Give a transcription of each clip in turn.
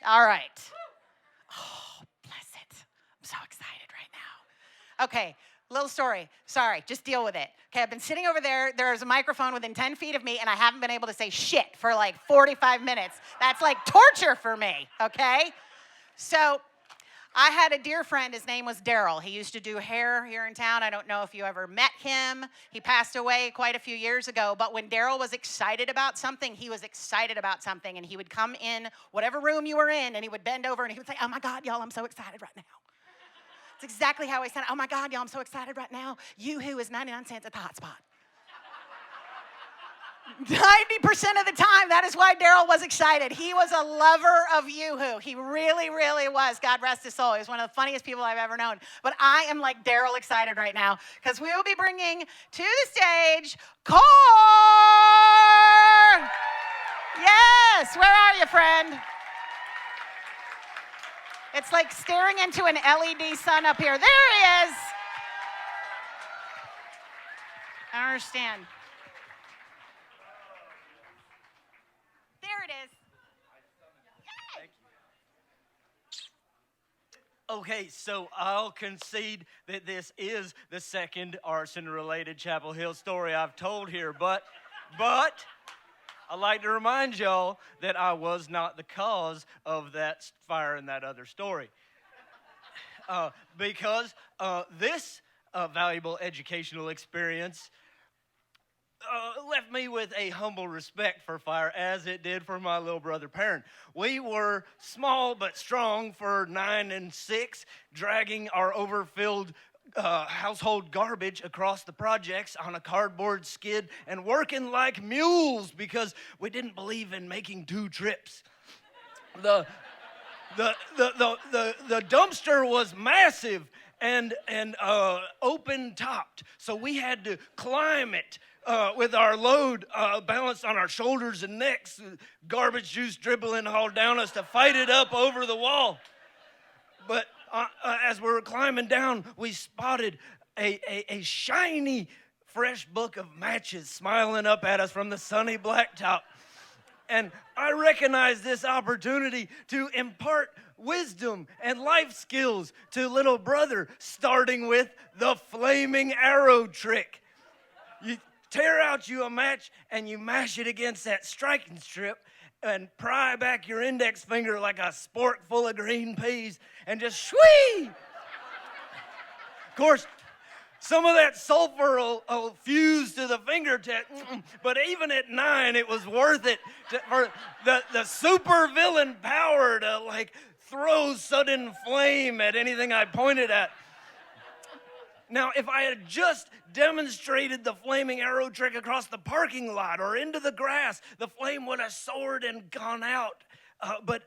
All right. Oh, bless it. I'm so excited right now. Okay, little story. Sorry, just deal with it. Okay, I've been sitting over there. There's a microphone within 10 feet of me, and I haven't been able to say shit for like 45 minutes. That's like torture for me, okay? So I had a dear friend. His name was Daryl. He used to do hair here in town. I don't know if you ever met him. He passed away quite a few years ago. But when Daryl was excited about something, he was excited about something. And he would come in whatever room you were in, and he would bend over, and he would say, oh, my God, y'all, I'm so excited right now. It's exactly how he said, oh, my God, y'all, I'm so excited right now. Yoo-hoo is 99 cents at the hot spot. 90% of the time, that is why Daryl was excited. He was a lover of Yoo-hoo. He really, really was. God rest his soul. He was one of the funniest people I've ever known. But I am like Daryl excited right now because we will be bringing to the stage Corr. Yes, where are you, friend? It's like staring into an LED sun up here. There he is. I don't understand. There it is. Okay, so I'll concede that this is the second arson-related Chapel Hill story I've told here, but I'd like to remind y'all that I was not the cause of that fire in that other story. Because this valuable educational experience left me with a humble respect for fire, as it did for my little brother Perrin. We were small but strong for 9 and 6, dragging our overfilled household garbage across the projects on a cardboard skid and working like mules because we didn't believe in making 2 trips. The dumpster was massive and open topped, so we had to climb it with our load balanced on our shoulders and necks, garbage juice dribbling all down us to fight it up over the wall. But as we were climbing down, we spotted a shiny, fresh book of matches smiling up at us from the sunny blacktop. And I recognized this opportunity to impart wisdom and life skills to little brother, starting with the flaming arrow trick. You tear out you a match and you mash it against that striking strip and pry back your index finger like a spork full of green peas and just shwee! Of course, some of that sulfur will fuse to the fingertip, but even at 9, it was worth it for the super villain power to like throw sudden flame at anything I pointed at. Now, if I had just demonstrated the flaming arrow trick across the parking lot or into the grass, the flame would have soared and gone out. But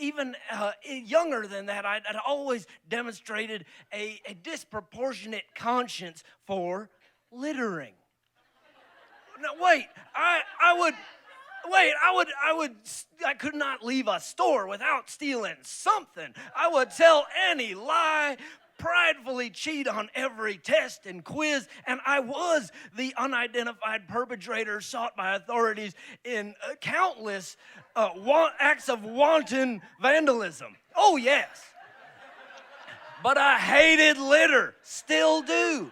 even younger than that, I'd always demonstrated a disproportionate conscience for littering. No, I could not leave a store without stealing something. I would tell any lie, pridefully cheat on every test and quiz, and I was the unidentified perpetrator sought by authorities in countless acts of wanton vandalism. Oh, yes. But I hated litter, still do.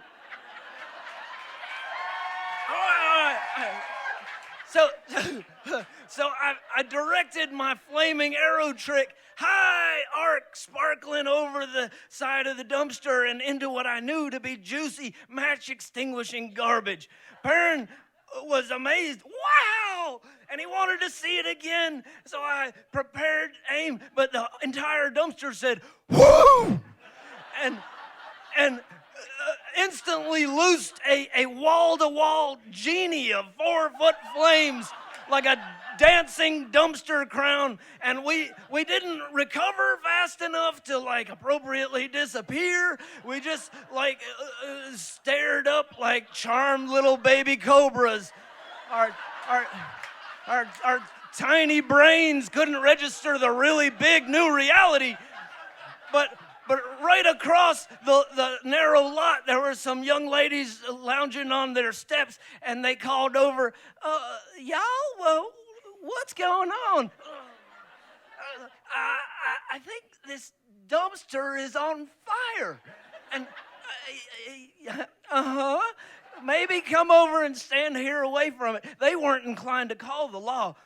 So I directed my flaming arrow trick high arc sparkling over the side of the dumpster and into what I knew to be juicy match extinguishing garbage. Perrin was amazed. Wow! And he wanted to see it again. So I prepared aim, but the entire dumpster said, whoo! And instantly loosed a wall-to-wall genie of 4-foot flames like a dancing dumpster crown, and we didn't recover fast enough to like appropriately disappear. We just like stared up like charmed little baby cobras. Our tiny brains couldn't register the really big new reality. But right across the narrow lot, there were some young ladies lounging on their steps, and they called over, y'all, what's going on? I think this dumpster is on fire. And, maybe come over and stand here away from it. They weren't inclined to call the law.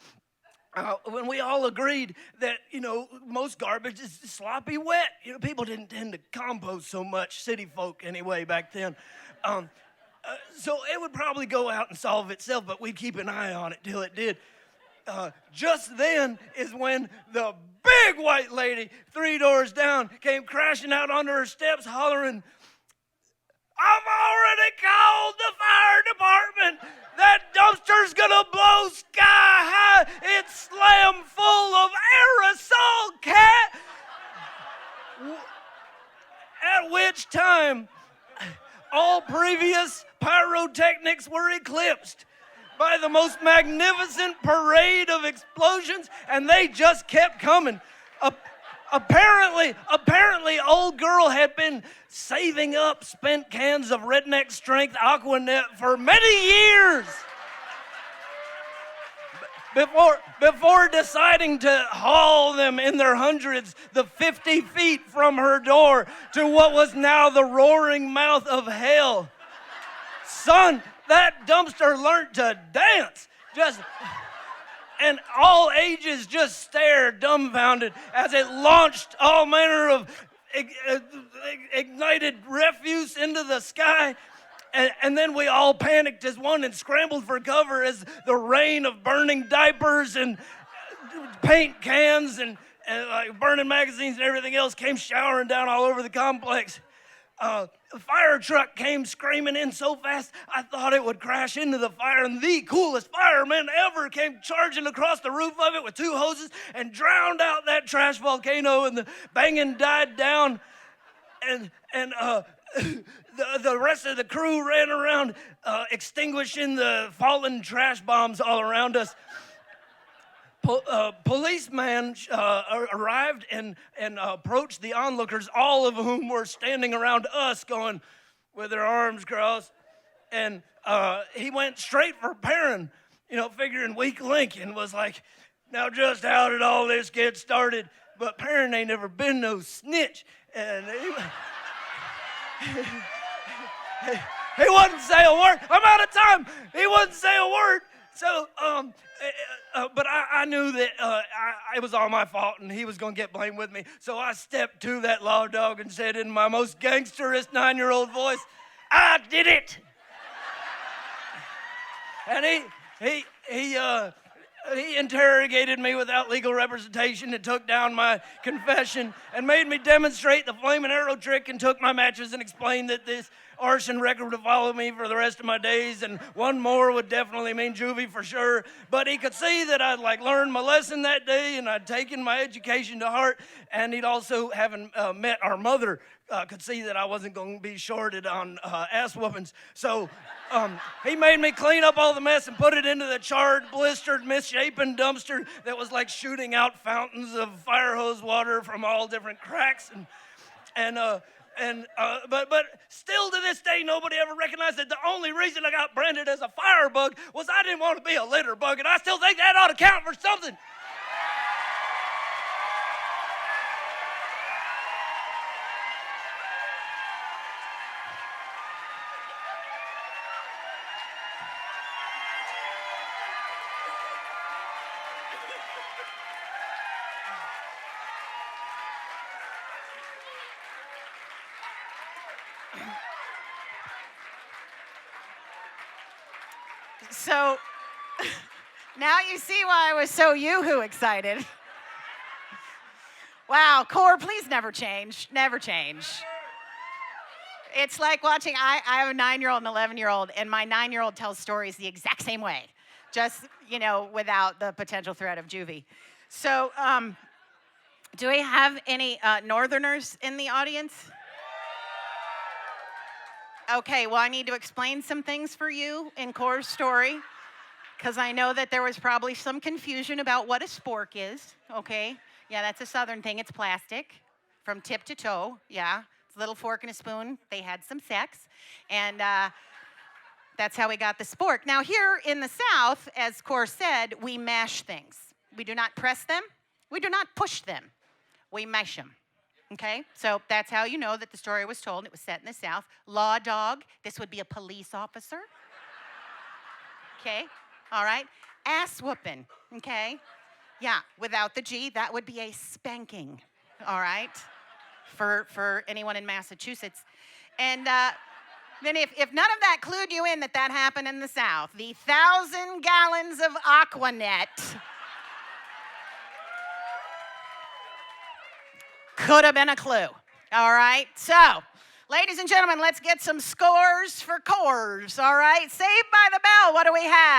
When we all agreed that, most garbage is sloppy wet. People didn't tend to compost so much, city folk anyway, back then. So it would probably go out and solve itself, but we'd keep an eye on it till it did. Just then is when the big white lady 3 doors down came crashing out onto her steps hollering, "I've already called the fire department. That dumpster's gonna blow sky high. It's slammed full of aerosol, cat." At which time, all previous pyrotechnics were eclipsed by the most magnificent parade of explosions, and they just kept coming. Apparently, old girl had been saving up spent cans of Redneck Strength Aquanet for many years before deciding to haul them in their hundreds the 50 feet from her door to what was now the roaring mouth of hell. Son, that dumpster learned to dance. And all ages just stared dumbfounded as it launched all manner of ignited refuse into the sky. And then we all panicked as one and scrambled for cover as the rain of burning diapers and paint cans and like burning magazines and everything else came showering down all over the complex. A fire truck came screaming in so fast, I thought it would crash into the fire, and the coolest fireman ever came charging across the roof of it with 2 hoses and drowned out that trash volcano, and the banging died down, and the rest of the crew ran around extinguishing the fallen trash bombs all around us. Policeman arrived and approached the onlookers, all of whom were standing around us going with their arms crossed. And he went straight for Perrin, figuring weak link, and was like, "Now just how did all this get started?" But Perrin ain't never been no snitch. And he wouldn't say a word. I'm out of time. He wouldn't say a word. So, but I knew that it was all my fault and he was going to get blamed with me. So I stepped to that law dog and said in my most gangsterist 9-year-old voice, "I did it." And he interrogated me without legal representation and took down my confession and made me demonstrate the flaming arrow trick and took my matches and explained that this arson record would follow me for the rest of my days, and one more would definitely mean juvie for sure. But he could see that I'd learned my lesson that day and I'd taken my education to heart, and he'd also, having met our mother, could see that I wasn't going to be shorted on ass whoopings. So he made me clean up all the mess and put it into the charred, blistered, misshapen dumpster that was like shooting out fountains of fire hose water from all different cracks. But still to this day, nobody ever recognized that the only reason I got branded as a firebug was I didn't want to be a litter bug, and I still think that ought to count for something. So now you see why I was so yoo-hoo excited. Wow, Corr, please never change. Never change. It's like watching, I have a 9-year-old and 11-year-old, and my 9-year-old tells stories the exact same way, just, without the potential threat of juvie. So do we have any Northerners in the audience? Okay, well, I need to explain some things for you in Corr's story, because I know that there was probably some confusion about what a spork is, okay? Yeah, that's a Southern thing. It's plastic from tip to toe, yeah. It's a little fork and a spoon. They had some sex, and that's how we got the spork. Now, here in the South, as Corr said, we mash things. We do not press them. We do not push them. we mesh them. Okay, so that's how you know that the story was told. It was set in the South. Law dog, this would be a police officer. Okay, all right. Ass whooping, okay? Yeah, without the G, that would be a spanking, all right? For anyone in Massachusetts. And then if none of that clued you in that happened in the South, the 1,000 gallons of Aquanet could have been a clue. All right. So, ladies and gentlemen, let's get some scores for Corrs. All right. Saved by the Bell. What do we have?